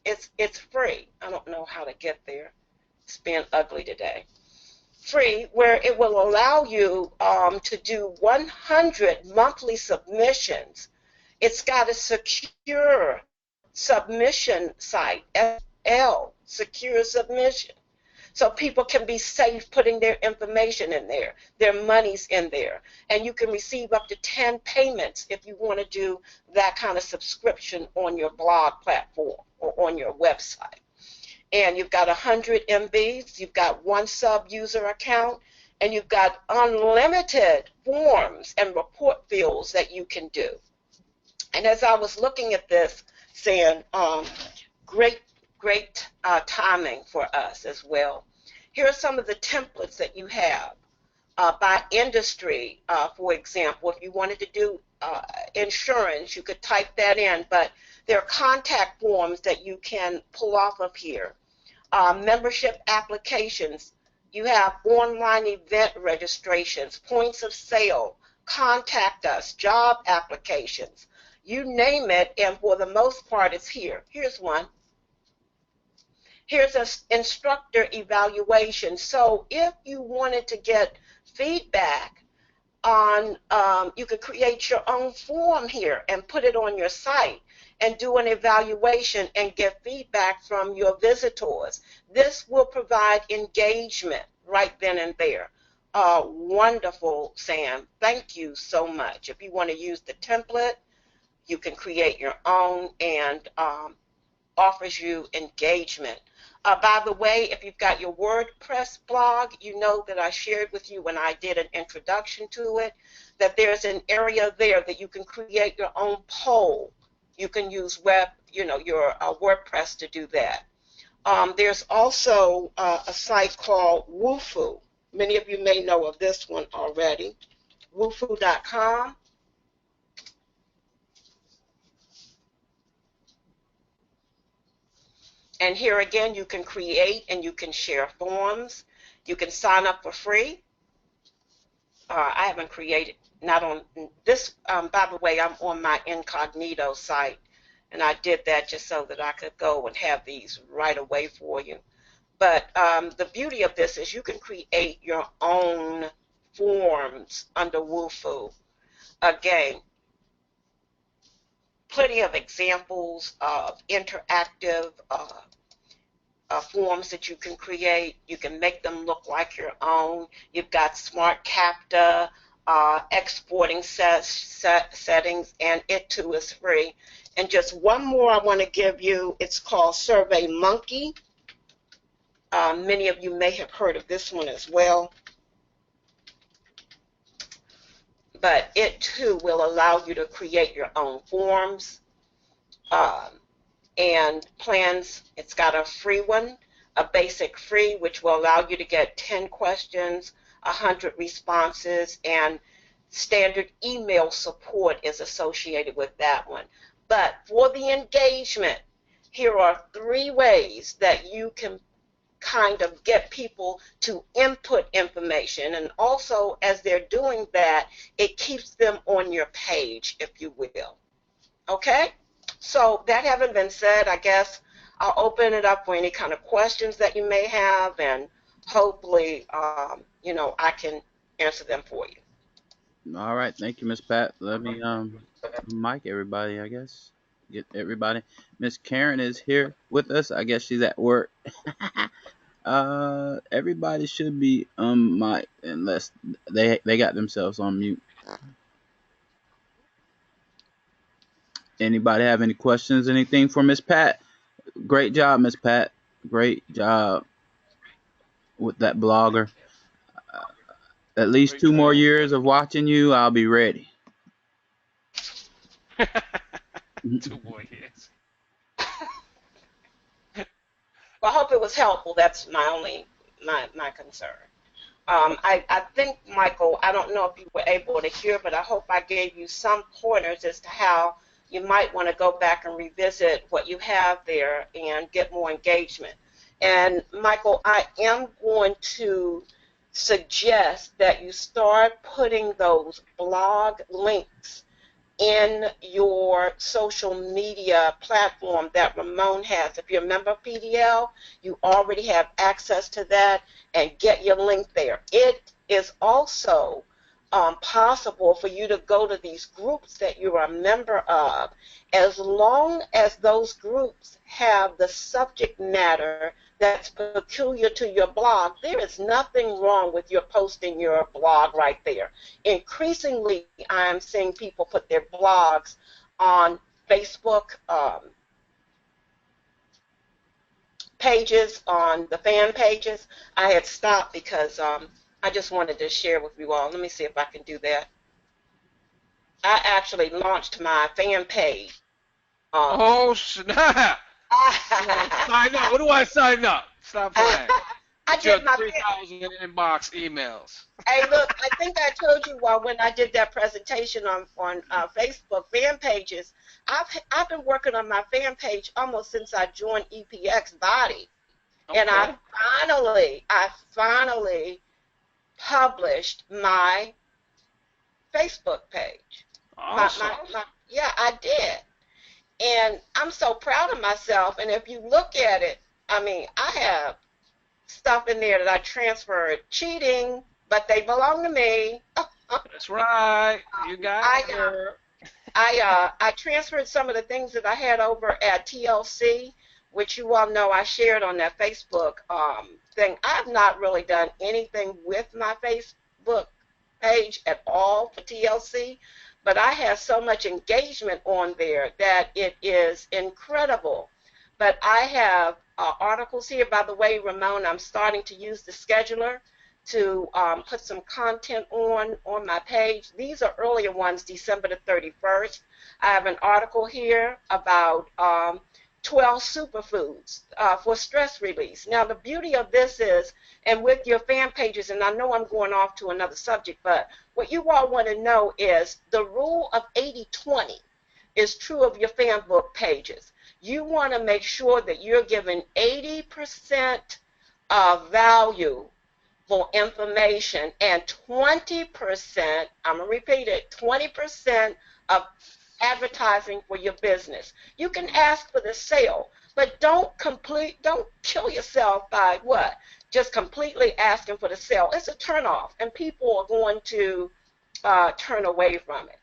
It's free. I don't know how to get there. It's been ugly today. Free, where it will allow you to do 100 monthly submissions. It's got a secure submission site, SL, secure submission. So people can be safe putting their information in there, their money's in there. And you can receive up to 10 payments if you want to do that kind of subscription on your blog platform or on your website. And you've got 100 MBs, you've got one sub-user account, and you've got unlimited forms and report fields that you can do. And as I was looking at this, saying great timing for us as well. Here are some of the templates that you have by industry. For example, if you wanted to do insurance, you could type that in, but there are contact forms that you can pull off of here. Membership applications. You have online event registrations, points of sale, contact us, job applications. You name it, and for the most part, it's here. Here's one. Here's an instructor evaluation. So if you wanted to get feedback on, you could create your own form here and put it on your site and do an evaluation and get feedback from your visitors. This will provide engagement right then and there. Wonderful, Sam. Thank you so much. If you want to use the template, you can create your own, and offers you engagement. By the way, if you've got your WordPress blog, you know that I shared with you when I did an introduction to it, that there's an area there that you can create your own poll. You can use your WordPress to do that. There's also a site called Woofu. Many of you may know of this one already. Woofu.com. And here again, you can create and you can share forms. You can sign up for free. I haven't created, not on this, by the way, I'm on my incognito site, and I did that just so that I could go and have these right away for you. But the beauty of this is you can create your own forms under Woofu. Again, plenty of examples of interactive forms that you can create. You can make them look like your own. You've got smart CAPTCHA, exporting settings, and it too is free. And just one more I want to give you. It's called SurveyMonkey. Many of you may have heard of this one as well. But it too will allow you to create your own forms and plans. It's got a free one, a basic free, which will allow you to get 10 questions, 100 responses, and standard email support is associated with that one. But for the engagement, here are 3 ways that you can kind of get people to input information, and also as they're doing that, it keeps them on your page, if you will. Okay? So that having been said, I guess I'll open it up for any kind of questions that you may have, and hopefully, I can answer them for you. All right, thank you, Miss Pat. Let me mic everybody, I guess. Get everybody. Miss Karen is here with us. I guess she's at work. Everybody should be mic unless they got themselves on mute. Anybody have any questions? Anything for Miss Pat? Great job, Miss Pat. Great job with that blogger. At least 2 more years of watching you, I'll be ready. 2 more years. Well, I hope it was helpful. That's my only my concern. I think, Michael, I don't know if you were able to hear, but I hope I gave you some pointers as to how you might want to go back and revisit what you have there and get more engagement. And, Michael, I am going to suggest that you start putting those blog links in your social media platform that Ramon has. If you're a member of PDL, you already have access to that, and get your link there. It is also possible for you to go to these groups that you are a member of, as long as those groups have the subject matter that's peculiar to your blog. There is nothing wrong with your posting your blog right there. Increasingly, I'm seeing people put their blogs on Facebook pages, on the fan pages. I had stopped because I just wanted to share with you all. Let me see if I can do that. I actually launched my fan page. Oh, snap! Sign up. What do I sign up? Stop playing. I did my 3,000 inbox emails. Hey, look, I think I told you when I did that presentation on Facebook fan pages, I've been working on my fan page almost since I joined EPX Body. Okay. And I finally published my Facebook page. Awesome. Yeah, I did. And I'm so proud of myself. And if you look at it, I mean, I have stuff in there that I transferred cheating, but they belong to me. That's right. You got I it, girl. I transferred some of the things that I had over at TLC, which you all know I shared on that Facebook thing. I've not really done anything with my Facebook page at all for TLC, but I have so much engagement on there that it is incredible. But I have articles here. By the way, Ramon, I'm starting to use the scheduler to put some content on my page. These are earlier ones, December the 31st. I have an article here about 12 superfoods for stress release. Now, the beauty of this is, and with your fan pages, and I know I'm going off to another subject, but what you all want to know is the rule of 80-20 is true of your fan book pages. You want to make sure that you're giving 80% of value for information and 20%, I'm going to repeat it, 20% of advertising for your business. You can ask for the sale, but don't kill yourself by what? Just completely asking for the sale. It's a turnoff, and people are going to turn away from it.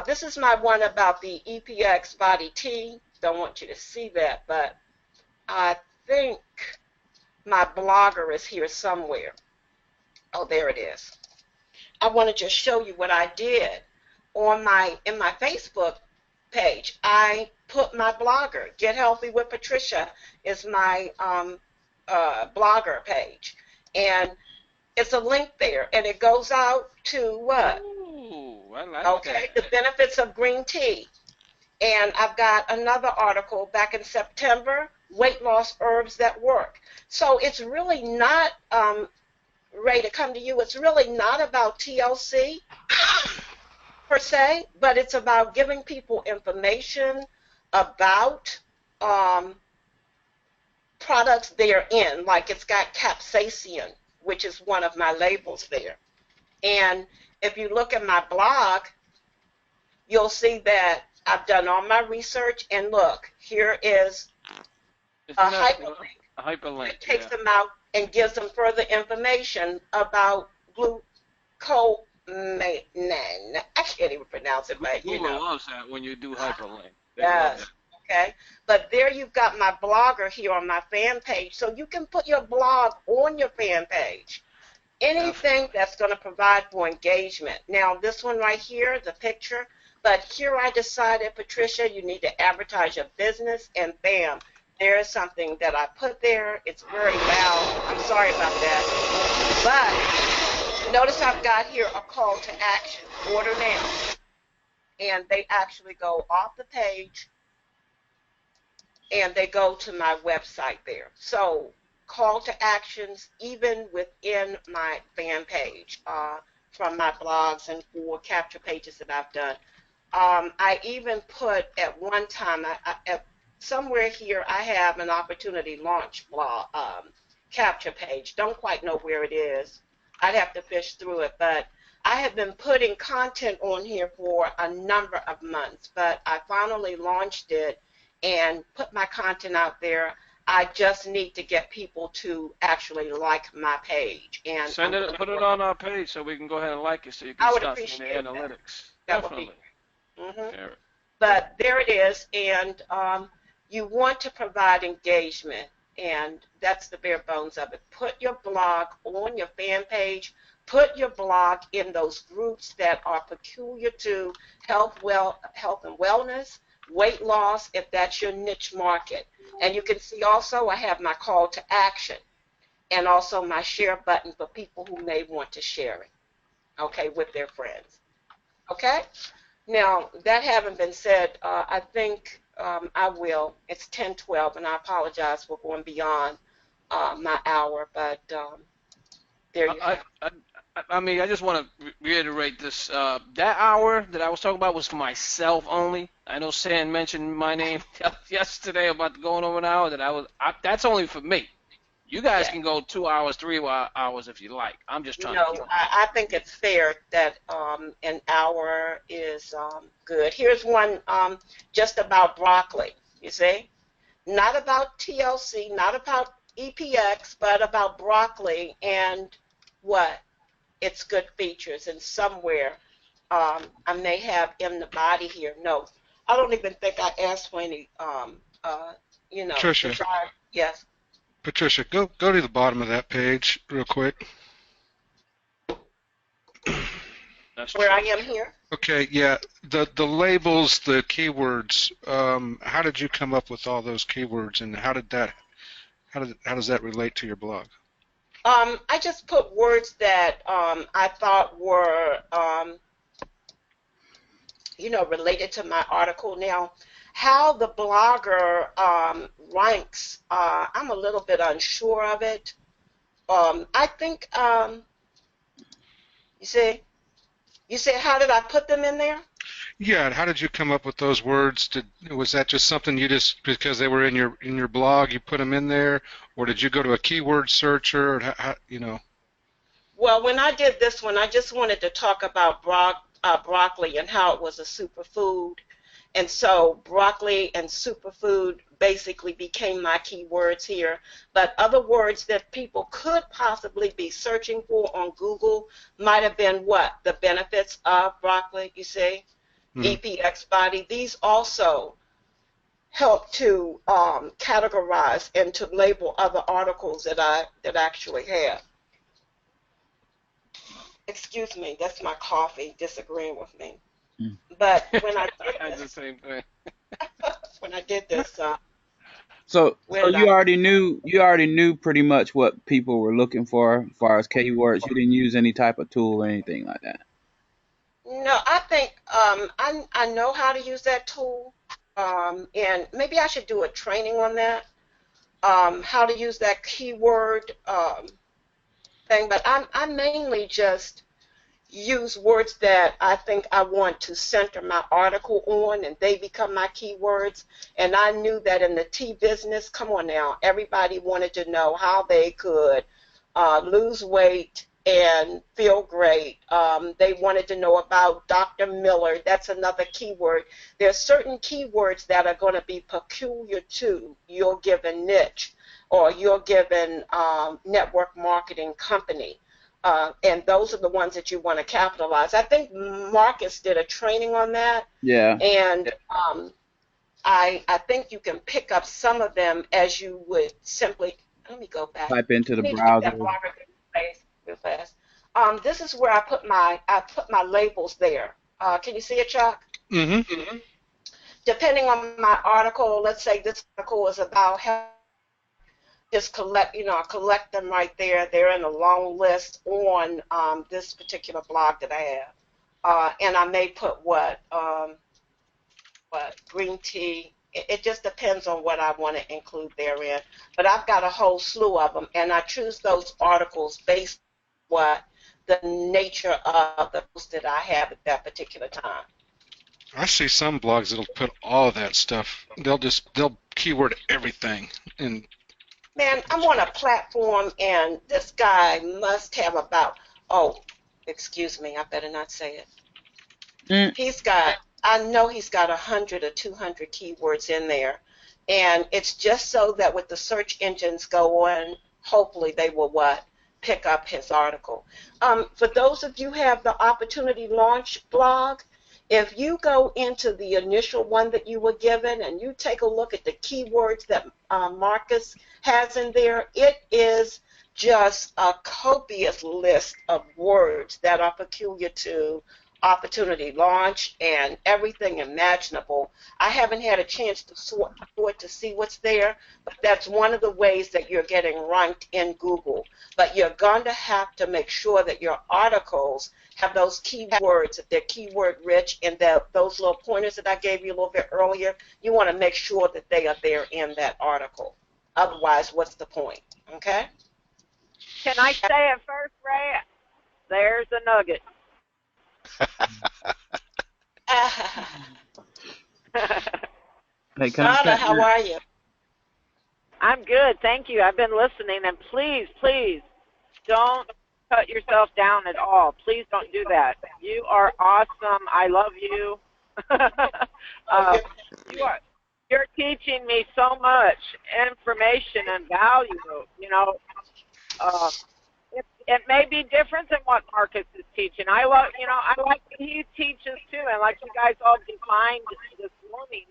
This is my one about the EPX body tea. Don't want you to see that, but I think my blogger is here somewhere. Oh, there it is. I want to just show you what I did in my Facebook page. I put my blogger, Get Healthy with Patricia, is my blogger page, and it's a link there, and it goes out to what? Ooh, I like Okay, that. the benefits of green tea. And I've got another article back in September, weight loss herbs that work. So it's really not, Ray, to come to you, it's really not about TLC per se, but it's about giving people information about products they're in. Like it's got capsaicin, which is one of my labels there. And if you look at my blog, you'll see that I've done all my research, and look, here is Isn't a that hyperlink. a hyperlink? It takes Yeah. them out and gives them further information about glucomannan. I can't even pronounce it, but you Google know. loves that when you do hyperlink. They love Yes. Okay. But there you've got my blogger here on my fan page, so you can put your blog on your fan page. Anything that's going to provide for engagement. Now, this one right here, the picture, but here I decided, Patricia, you need to advertise your business, and bam, there is something that I put there. It's very loud. I'm sorry about that. But notice I've got here a call to action, order now. And they actually go off the page and they go to my website there. So call to actions even within my fan page from my blogs and for capture pages that I've done. I even put at one time, somewhere here I have an opportunity launch blog capture page. Don't quite know where it is. I'd have to fish through it, but I have been putting content on here for a number of months, but I finally launched it and put my content out there. I just need to get people to actually like my page. And Send it, put it on our page so we can go ahead and like it so you I can would start seeing the appreciate that. analytics. That would be Definitely. mm-hmm. Yeah. But there it is, and you want to provide engagement, and that's the bare bones of it. Put your blog on your fan page. Put your blog in those groups that are peculiar to health and wellness, weight loss, if that's your niche market. And you can see also I have my call to action and also my share button for people who may want to share it, okay, with their friends. Okay? Now, that having been said, I think I will. It's 10:12, and I apologize for going beyond my hour, but there you have it. I mean, I just want to reiterate this. That hour that I was talking about was for myself only. I know Sam mentioned my name yesterday about going over an hour. That's only for me. You guys Yeah. can go 2 hours, 3 hours if you like. I'm just trying to keep No, I think it's fair that an hour is good. Here's one just about broccoli, you see? Not about TLC, not about EPX, but about broccoli and what? its good features, and somewhere I may have in the body here. No, I don't even think I asked for any, Patricia, desired. Yes. Patricia, go to the bottom of that page real quick. That's Where true. I am here. Okay, yeah, the labels, the keywords. How did you come up with all those keywords, and how does that relate to your blog? I just put words that I thought were, related to my article. Now, how the blogger ranks, I'm a little bit unsure of it. I think, you say, how did I put them in there? Yeah, how did you come up with those words? Was that just something you just because they were in your blog, you put them in there, or did you go to a keyword searcher? Or Well, when I did this one, I just wanted to talk about broccoli and how it was a superfood. And so broccoli and superfood basically became my keywords here. But other words that people could possibly be searching for on Google might have been what? The benefits of broccoli, you see? EPX body. These also help to categorize and to label other articles that I actually have. Excuse me, that's my coffee disagreeing with me. But when I did I did the this, same thing. when I did this, So when you I, already knew pretty much what people were looking for as far as keywords. You didn't use any type of tool or anything like that. no, I think I know how to use that tool, and maybe I should do a training on that, how to use that keyword thing. But I mainly just use words that I think I want to center my article on, and they become my keywords. And I knew that in the tea business, come on now, everybody wanted to know how they could lose weight and feel great. They wanted to know about Dr. Miller. That's another keyword. There are certain keywords that are going to be peculiar to your given niche or your given network marketing company. And those are the ones that you want to capitalize. I think Marcus did a training on that, Yeah. and I think you can pick up some of them as you would simply. Let me go back. Type into I the need to get browser. that blogger real fast. This is where I put my labels there. Can you see it, Chuck? Mm-hmm. Depending on my article, let's say this article is about health. Just collect them right there. They're in a long list on this particular blog that I have. And I may put green tea. It just depends on what I want to include therein. But I've got a whole slew of them, and I choose those articles based on what the nature of the post that I have at that particular time. I see some blogs that'll put all of that stuff. They'll keyword everything, and Man, I'm on a platform, and this guy must have about, oh, excuse me, I better not say it. I know he's got 100 or 200 keywords in there, and it's just so that with the search engines go on, hopefully they will pick up his article. For those of you who have the Opportunity Launch blog, if you go into the initial one that you were given and you take a look at the keywords that Marcus has in there, it is just a copious list of words that are peculiar to Opportunity Launch and everything imaginable. I haven't had a chance to sort to see what's there, but that's one of the ways that you're getting ranked in Google. But you're going to have to make sure that your articles have those keywords, that they're keyword rich, and that those little pointers that I gave you a little bit earlier, you want to make sure that they are there in that article. Otherwise, what's the point? Okay? Can I say it first, Ray? There's a nugget. Hey, can I Donna, cut how your, are you? I'm good, thank you. I've been listening, and please, please, don't cut yourself down at all. Please don't do that. You are awesome. I love you. You're teaching me so much information and value. it may be different than what Marcus is teaching. I love, I like what he teaches too, and like you guys all defined this morning,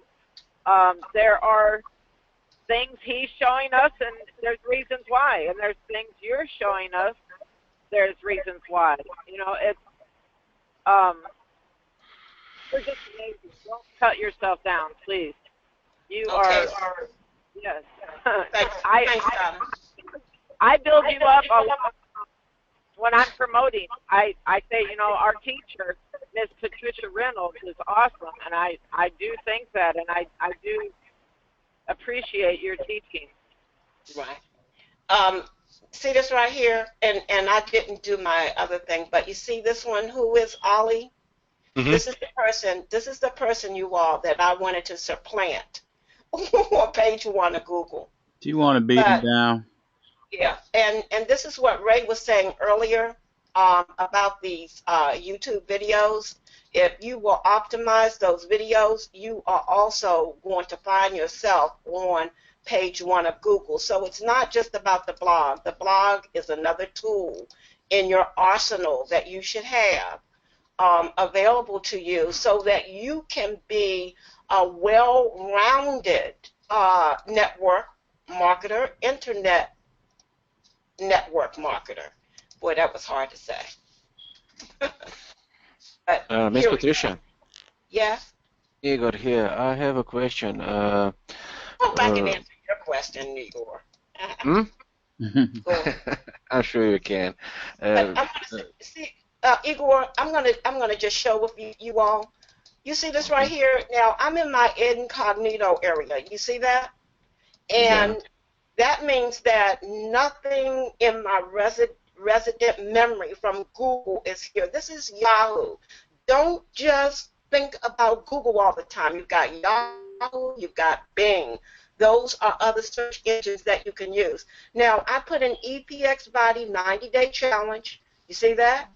there are things he's showing us, and there's reasons why, and there's things you're showing us, there's reasons why. It's you're just amazing. Don't cut yourself down, please. You Okay. are yes. Thanks, Donna. I build you up a lot when I'm promoting. I say, our teacher, Miss Patricia Reynolds, is awesome, and I do think that, and I do appreciate your teaching. Right. See this right here, and I didn't do my other thing, but you see this one, who is Ollie? Mm-hmm. This is the person, you all, that I wanted to supplant on page 1 of Google. Do you want to beat him down? Yeah, and this is what Ray was saying earlier about these YouTube videos. If you will optimize those videos, you are also going to find yourself on page 1 of Google. So it's not just about the blog. The blog is another tool in your arsenal that you should have available to you so that you can be a well-rounded network marketer, internet network marketer. Boy, that was hard to say. Miss Patricia. Yes? Igor here. I have a question. I hope I can answer your question, Igor. Go on. I'm sure you can. But I'm gonna see, Igor, I'm gonna just show with you all. You see this right here? Now I'm in my incognito area. You see that? And that means that nothing in my resident memory from Google is here. This is Yahoo. Don't just think about Google all the time. You've got Yahoo, you've got Bing. Those are other search engines that you can use. Now, I put an EPX Body 90-day challenge. You see that?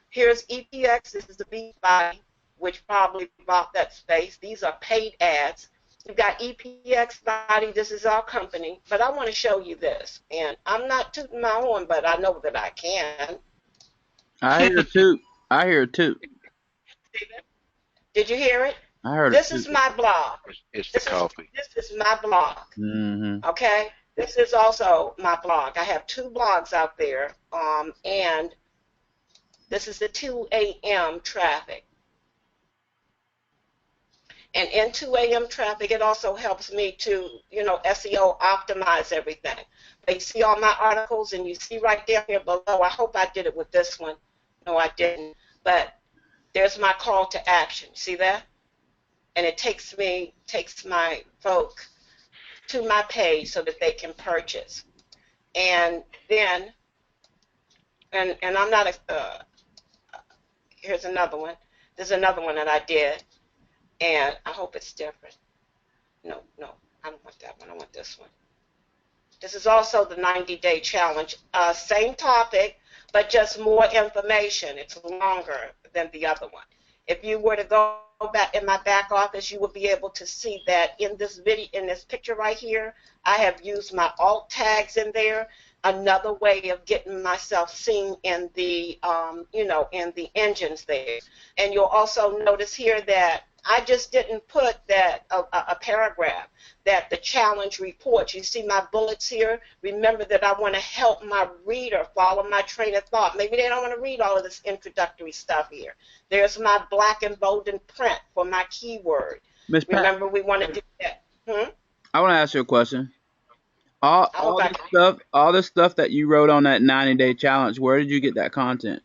Here's EPX. This is the Beat Body, which probably bought that space. These are paid ads. You've got EPX Body. This is our company. But I want to show you this. And I'm not tooting my horn, but I know that I can. I hear it too. I hear it too. Did you hear it? I heard This it too. is my blog. It's the coffee. This is my blog. Mm-hmm. Okay? This is also my blog. I have 2 blogs out there, and this is the 2 a.m. traffic. And in 2 a.m. traffic, it also helps me to, SEO optimize everything. But you see all my articles, and you see right down here below, I hope I did it with this one. No, I didn't. But there's my call to action. See that? And it takes my folk to my page so that they can purchase. And then, and I'm not here's another one. There's another one that I did, and I hope it's different. No, I don't want that one. I want this one. This is also the 90-day challenge. Same topic, but just more information. It's longer than the other one. If you were to go back in my back office, you will be able to see that in this video, in this picture right here, I have used my alt tags in there. Another way of getting myself seen in the, in the engines there. And you'll also notice here that I just didn't put that a paragraph, that the challenge report. You see my bullets here? Remember that I want to help my reader follow my train of thought. Maybe they don't want to read all of this introductory stuff here. There's my black and bold in print for my keyword. Miss Pat, Remember, we want to do that. I want to ask you a question. All this stuff that you wrote on that 90-day challenge, where did you get that content?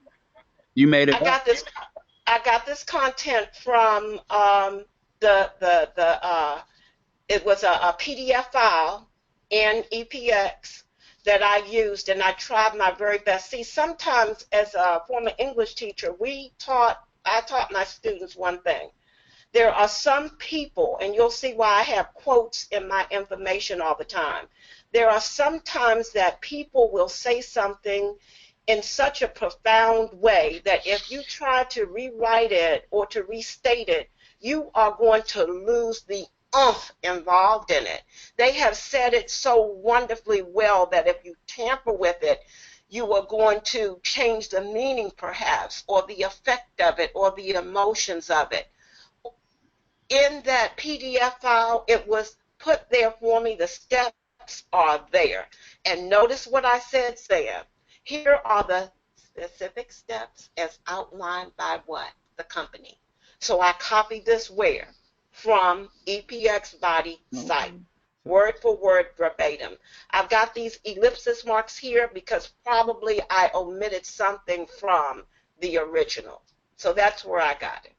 You made it up? I got this content from it was a PDF file in EPX that I used, and I tried my very best. See, sometimes as a former English teacher, I taught my students one thing. There are some people, and you'll see why I have quotes in my information all the time. There are some times that people will say something in such a profound way that if you try to rewrite it or to restate it, you are going to lose the oomph involved in it. They have said it so wonderfully well that if you tamper with it, you are going to change the meaning perhaps, or the effect of it, or the emotions of it. In that PDF file, it was put there for me. The steps are there. And notice what I said, Sam. Here are the specific steps as outlined by what? The company. So I copied this where? From EPX body site. Word for word, verbatim. I've got these ellipsis marks here because probably I omitted something from the original. So that's where I got it.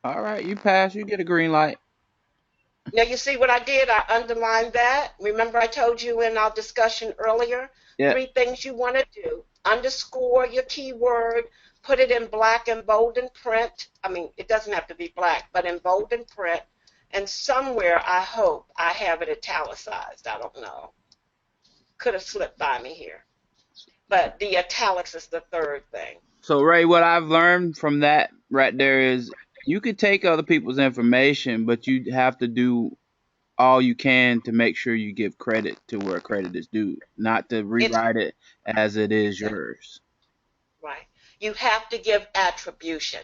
All right, you pass. You get a green light. Now you see what I did? I underlined that. Remember I told you in our discussion earlier, Yeah. 3 things you want to do. Underscore your keyword, put it in black and bold and print. I mean, it doesn't have to be black, but in bold and print. And somewhere I hope I have it italicized. I don't know. Could have slipped by me here. But the italics is the 3rd thing. So Ray, what I've learned from that right there is you could take other people's information, but you have to do all you can to make sure you give credit to where credit is due, not to rewrite it as it is yours. Right. You have to give attribution.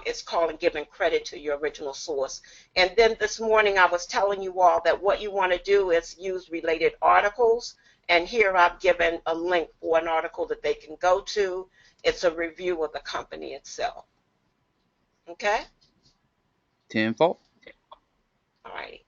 It's called giving credit to your original source. And then this morning I was telling you all that what you want to do is use related articles. And here I've given a link for an article that they can go to. It's a review of the company itself. Okay? Tenfold. All righty.